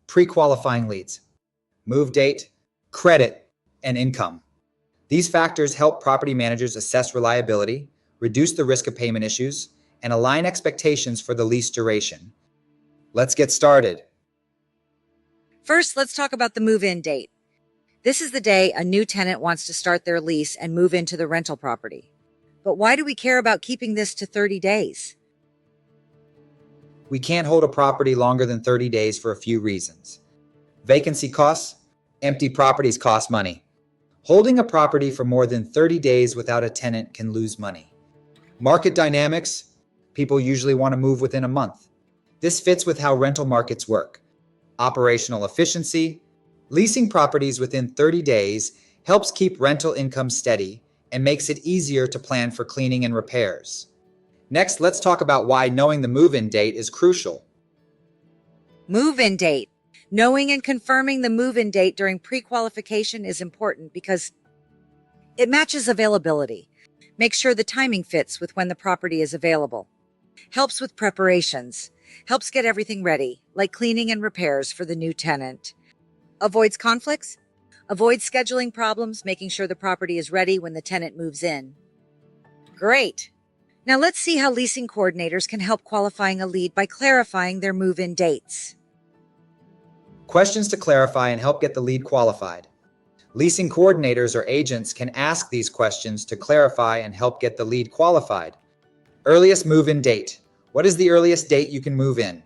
Pre-qualifying leads, move date, credit, and income. These factors help property managers assess reliability, reduce the risk of payment issues, and align expectations for the lease duration. Let's get started. First, let's talk about the move-in date. This is the day a new tenant wants to start their lease and move into the rental property. But why do we care about keeping this to 30 days? We can't hold a property longer than 30 days for a few reasons. Vacancy costs, empty properties cost money. Holding a property for more than 30 days without a tenant can lose money. Market dynamics, people usually want to move within a month. This fits with how rental markets work. Operational efficiency, leasing properties within 30 days helps keep rental income steady and makes it easier to plan for cleaning and repairs. Next, let's talk about why knowing the move-in date is crucial. Move-in date. Knowing and confirming the move-in date during pre-qualification is important because it matches availability, makes sure the timing fits with when the property is available, helps with preparations, helps get everything ready, like cleaning and repairs for the new tenant, avoids conflicts, avoids scheduling problems, making sure the property is ready when the tenant moves in. Great! Now let's see how leasing coordinators can help qualifying a lead by clarifying their move-in dates. Questions to clarify and help get the lead qualified. Leasing coordinators or agents can ask these questions to clarify and help get the lead qualified. Earliest move-in date. What is the earliest date you can move in?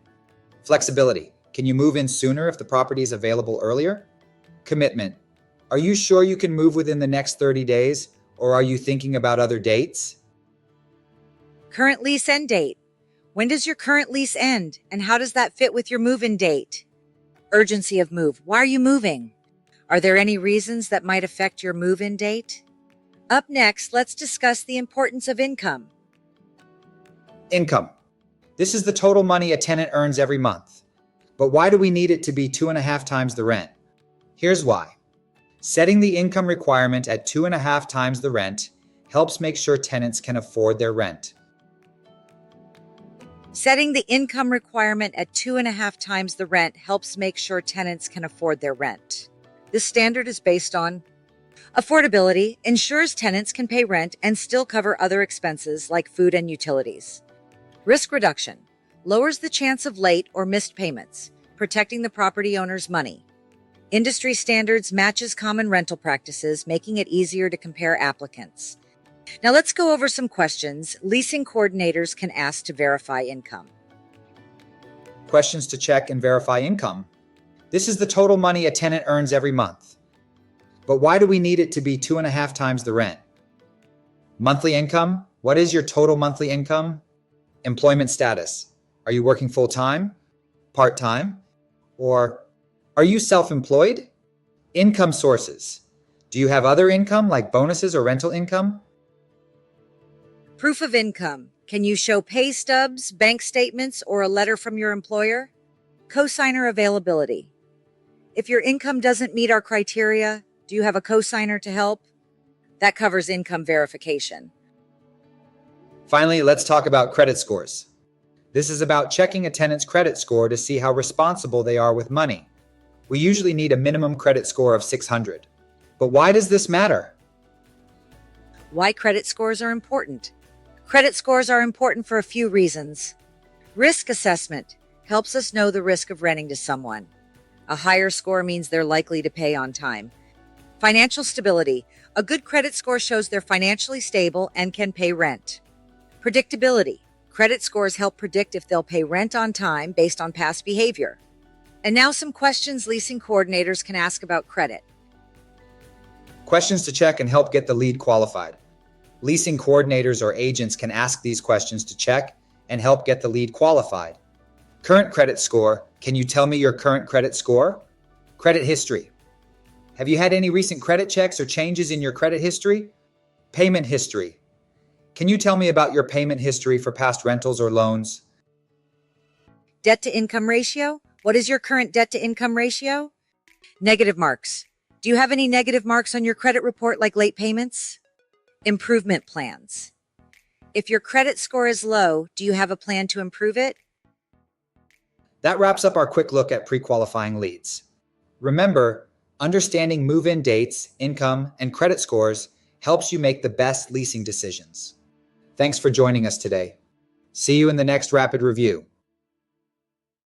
Flexibility. Can you move in sooner if the property is available earlier? Commitment. Are you sure you can move within the next 30 days, or are you thinking about other dates? Current lease end date. When does your current lease end, and how does that fit with your move-in date? Urgency of move. Why are you moving? Are there any reasons that might affect your move-in date? Up next, let's discuss the importance of income. Income. This is the total money a tenant earns every month. But why do we need it to be 2.5 times the rent? Here's why. Setting the income requirement at 2.5 times the rent helps make sure tenants can afford their rent. Setting the income requirement at 2.5 times the rent helps make sure tenants can afford their rent. This standard is based on affordability, ensures tenants can pay rent and still cover other expenses like food and utilities. Risk reduction, lowers the chance of late or missed payments, protecting the property owner's money. Industry standards matches common rental practices, making it easier to compare applicants. Now let's go over some questions leasing coordinators can ask to verify income. Questions to check and verify income. This is the total money a tenant earns every month. But why do we need it to be 2.5 times the rent? Monthly income. What is your total monthly income? Employment status. Are you working full-time, part-time, or are you self-employed? Income sources. Do you have other income like bonuses or rental income? Proof of income. Can you show pay stubs, bank statements, or a letter from your employer? Cosigner availability. If your income doesn't meet our criteria, do you have a cosigner to help? That covers income verification. Finally, let's talk about credit scores. This is about checking a tenant's credit score to see how responsible they are with money. We usually need a minimum credit score of 600. But why does this matter? Why credit scores are important. Credit scores are important for a few reasons. Risk assessment helps us know the risk of renting to someone. A higher score means they're likely to pay on time. Financial stability. A good credit score shows they're financially stable and can pay rent. Predictability. Credit scores help predict if they'll pay rent on time based on past behavior. And now some questions leasing coordinators can ask about credit. Questions to check and help get the lead qualified. Leasing coordinators or agents can ask these questions to check and help get the lead qualified. Current credit score. Can you tell me your current credit score? Credit history. Have you had any recent credit checks or changes in your credit history? Payment history. Can you tell me about your payment history for past rentals or loans? Debt to income ratio. What is your current debt to income ratio? Negative marks. Do you have any negative marks on your credit report like late payments? Improvement plans. If your credit score is low, do you have a plan to improve it? That wraps up our quick look at pre-qualifying leads. Remember, understanding move-in dates, income, and credit scores helps you make the best leasing decisions. Thanks for joining us today. See you in the next Rapid Review.